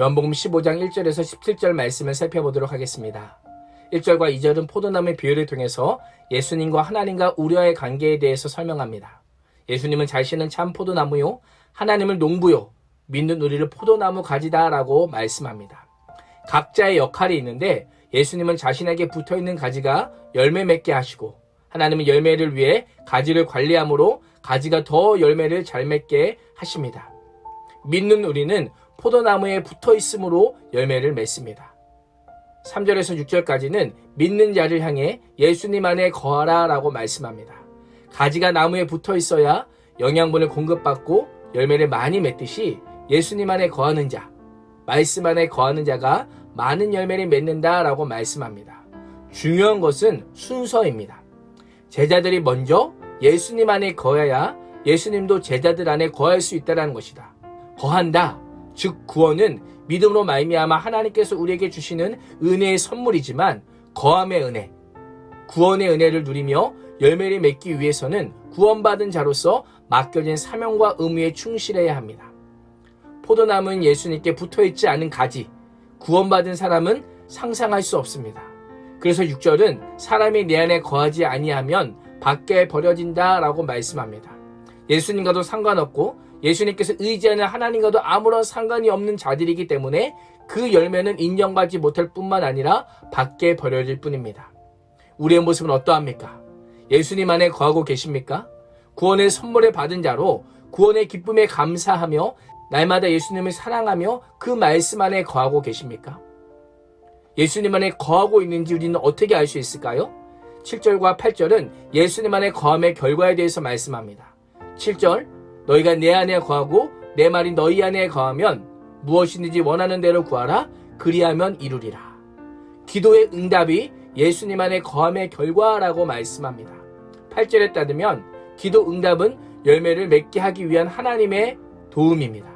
요한복음 15장 1절에서 17절 말씀을 살펴보도록 하겠습니다. 1절과 2절은 포도나무의 비유를 통해서 예수님과 하나님과 우리와의 관계에 대해서 설명합니다. 예수님은 자신은 참 포도나무요, 하나님을 농부요, 믿는 우리를 포도나무 가지다 라고 말씀합니다. 각자의 역할이 있는데 예수님은 자신에게 붙어있는 가지가 열매 맺게 하시고, 하나님은 열매를 위해 가지를 관리함으로 가지가 더 열매를 잘 맺게 하십니다. 믿는 우리는 포도나무에 붙어있음으로 열매를 맺습니다. 3절에서 6절까지는 믿는 자를 향해 예수님 안에 거하라 라고 말씀합니다. 가지가 나무에 붙어있어야 영양분을 공급받고 열매를 많이 맺듯이 예수님 안에 거하는 자, 말씀 안에 거하는 자가 많은 열매를 맺는다 라고 말씀합니다. 중요한 것은 순서입니다. 제자들이 먼저 예수님 안에 거해야 예수님도 제자들 안에 거할 수 있다는 것이다. 거한다, 즉 구원은 믿음으로 말미암아 하나님께서 우리에게 주시는 은혜의 선물이지만 거함의 은혜, 구원의 은혜를 누리며 열매를 맺기 위해서는 구원받은 자로서 맡겨진 사명과 의무에 충실해야 합니다. 포도나무는 예수님께 붙어있지 않은 가지, 구원받은 사람은 상상할 수 없습니다. 그래서 6절은 사람이 내 안에 거하지 아니하면 밖에 버려진다 라고 말씀합니다. 예수님과도 상관없고 예수님께서 의지하는 하나님과도 아무런 상관이 없는 자들이기 때문에 그 열매는 인정받지 못할 뿐만 아니라 밖에 버려질 뿐입니다. 우리의 모습은 어떠합니까? 예수님 안에 거하고 계십니까? 구원의 선물을 받은 자로 구원의 기쁨에 감사하며 날마다 예수님을 사랑하며 그 말씀 안에 거하고 계십니까? 예수님 안에 거하고 있는지 우리는 어떻게 알 수 있을까요? 7절과 8절은 예수님 안에 거함의 결과에 대해서 말씀합니다. 7절, 너희가 내 안에 거하고 내 말이 너희 안에 거하면 무엇이든지 원하는 대로 구하라, 그리하면 이루리라. 기도의 응답이 예수님 안에 거함의 결과라고 말씀합니다. 8절에 따르면 기도 응답은 열매를 맺게 하기 위한 하나님의 도움입니다.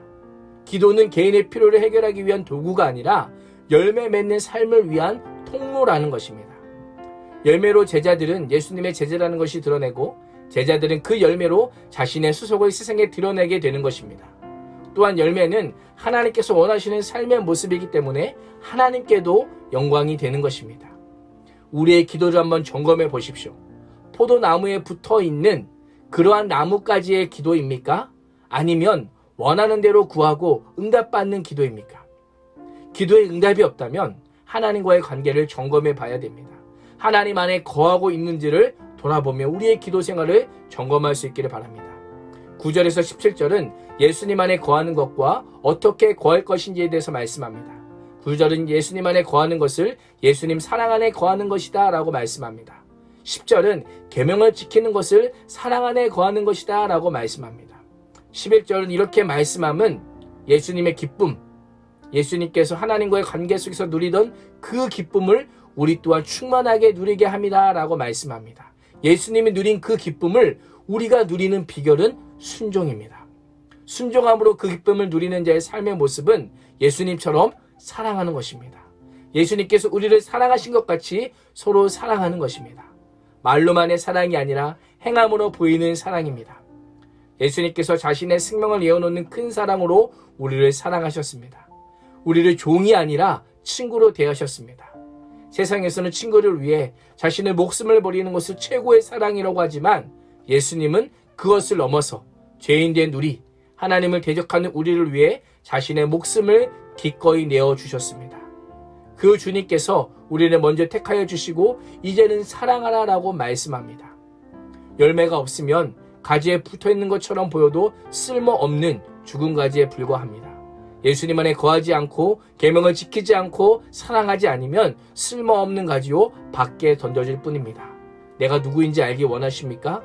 기도는 개인의 필요를 해결하기 위한 도구가 아니라 열매 맺는 삶을 위한 통로라는 것입니다. 열매로 제자들은 예수님의 제자라는 것이 드러내고 제자들은 그 열매로 자신의 수속을 세상에 드러내게 되는 것입니다. 또한 열매는 하나님께서 원하시는 삶의 모습이기 때문에 하나님께도 영광이 되는 것입니다. 우리의 기도를 한번 점검해 보십시오. 포도나무에 붙어있는 그러한 나뭇가지의 기도입니까? 아니면 원하는 대로 구하고 응답받는 기도입니까? 기도에 응답이 없다면 하나님과의 관계를 점검해 봐야 됩니다. 하나님 안에 거하고 있는지를 돌아보며 우리의 기도 생활을 점검할 수 있기를 바랍니다. 9절에서 17절은 예수님 안에 거하는 것과 어떻게 거할 것인지에 대해서 말씀합니다. 9절은 예수님 안에 거하는 것을 예수님 사랑 안에 거하는 것이다 라고 말씀합니다. 10절은 계명을 지키는 것을 사랑 안에 거하는 것이다 라고 말씀합니다. 11절은 이렇게 말씀함은 예수님의 기쁨, 예수님께서 하나님과의 관계 속에서 누리던 그 기쁨을 우리 또한 충만하게 누리게 합니다 라고 말씀합니다. 예수님이 누린 그 기쁨을 우리가 누리는 비결은 순종입니다. 순종함으로 그 기쁨을 누리는 자의 삶의 모습은 예수님처럼 사랑하는 것입니다. 예수님께서 우리를 사랑하신 것 같이 서로 사랑하는 것입니다. 말로만의 사랑이 아니라 행함으로 보이는 사랑입니다. 예수님께서 자신의 생명을 내어놓는 큰 사랑으로 우리를 사랑하셨습니다. 우리를 종이 아니라 친구로 대하셨습니다. 세상에서는 친구를 위해 자신의 목숨을 버리는 것을 최고의 사랑이라고 하지만 예수님은 그것을 넘어서 죄인된 우리, 하나님을 대적하는 우리를 위해 자신의 목숨을 기꺼이 내어주셨습니다. 그 주님께서 우리를 먼저 택하여 주시고 이제는 사랑하라라고 말씀합니다. 열매가 없으면 가지에 붙어있는 것처럼 보여도 쓸모없는 죽은 가지에 불과합니다. 예수님 안에 거하지 않고 계명을 지키지 않고 사랑하지 않으면 쓸모없는 가지요 밖에 던져질 뿐입니다. 내가 누구인지 알기 원하십니까?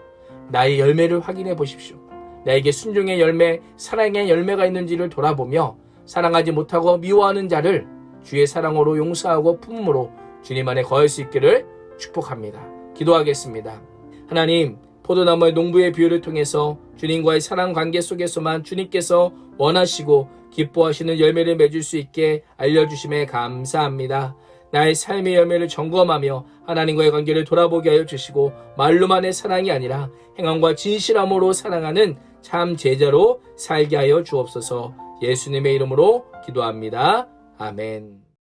나의 열매를 확인해 보십시오. 나에게 순종의 열매, 사랑의 열매가 있는지를 돌아보며 사랑하지 못하고 미워하는 자를 주의 사랑으로 용서하고 품음으로 주님 안에 거할 수 있기를 축복합니다. 기도하겠습니다. 하나님, 포도나무의 농부의 비유를 통해서 주님과의 사랑 관계 속에서만 주님께서 원하시고 기뻐하시는 열매를 맺을 수 있게 알려주심에 감사합니다. 나의 삶의 열매를 점검하며 하나님과의 관계를 돌아보게 하여 주시고 말로만의 사랑이 아니라 행함과 진실함으로 사랑하는 참 제자로 살게 하여 주옵소서. 예수님의 이름으로 기도합니다. 아멘.